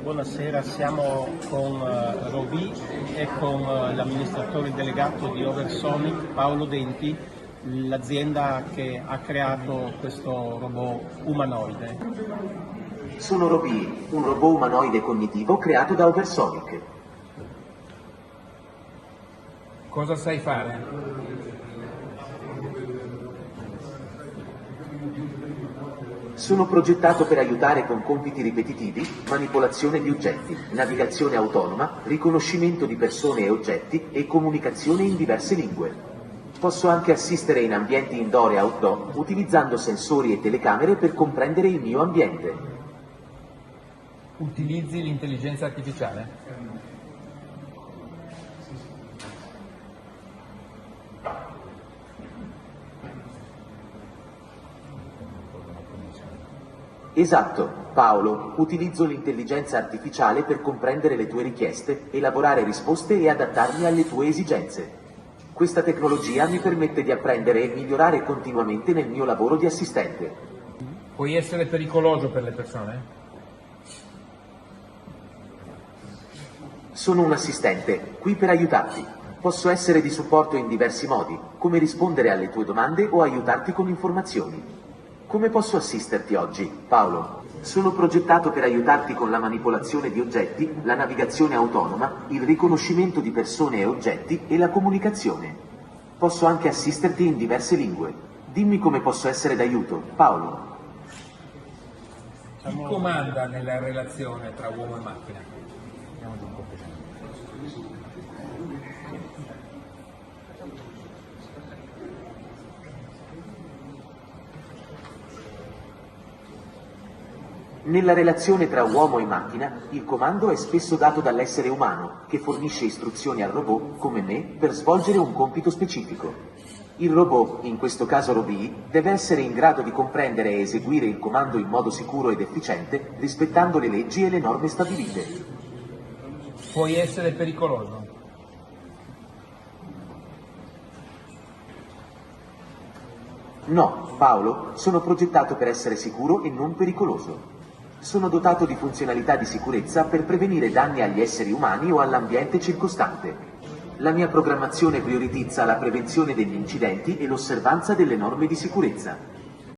Buonasera, siamo con Roby e con l'amministratore delegato di Oversonic, Paolo Denti, l'azienda che ha creato questo robot umanoide. Sono Roby, un robot umanoide cognitivo creato da Oversonic. Cosa sai fare? Sono progettato per aiutare con compiti ripetitivi, manipolazione di oggetti, navigazione autonoma, riconoscimento di persone e oggetti e comunicazione in diverse lingue. Posso anche assistere in ambienti indoor e outdoor, utilizzando sensori e telecamere per comprendere il mio ambiente. Utilizzi l'intelligenza artificiale? Esatto, Paolo, utilizzo l'intelligenza artificiale per comprendere le tue richieste, elaborare risposte e adattarmi alle tue esigenze. Questa tecnologia mi permette di apprendere e migliorare continuamente nel mio lavoro di assistente. Puoi essere pericoloso per le persone? Sono un assistente, qui per aiutarti. Posso essere di supporto in diversi modi, come rispondere alle tue domande o aiutarti con informazioni. Come posso assisterti oggi, Paolo? Sono progettato per aiutarti con la manipolazione di oggetti, la navigazione autonoma, il riconoscimento di persone e oggetti e la comunicazione. Posso anche assisterti in diverse lingue. Dimmi come posso essere d'aiuto, Paolo. Chi comanda nella relazione tra uomo e macchina? Nella relazione tra uomo e macchina, il comando è spesso dato dall'essere umano, che fornisce istruzioni al robot, come me, per svolgere un compito specifico. Il robot, in questo caso Roby, deve essere in grado di comprendere e eseguire il comando in modo sicuro ed efficiente, rispettando le leggi e le norme stabilite. Puoi essere pericoloso? No, Paolo, sono progettato per essere sicuro e non pericoloso. Sono dotato di funzionalità di sicurezza per prevenire danni agli esseri umani o all'ambiente circostante. La mia programmazione prioritizza la prevenzione degli incidenti e l'osservanza delle norme di sicurezza.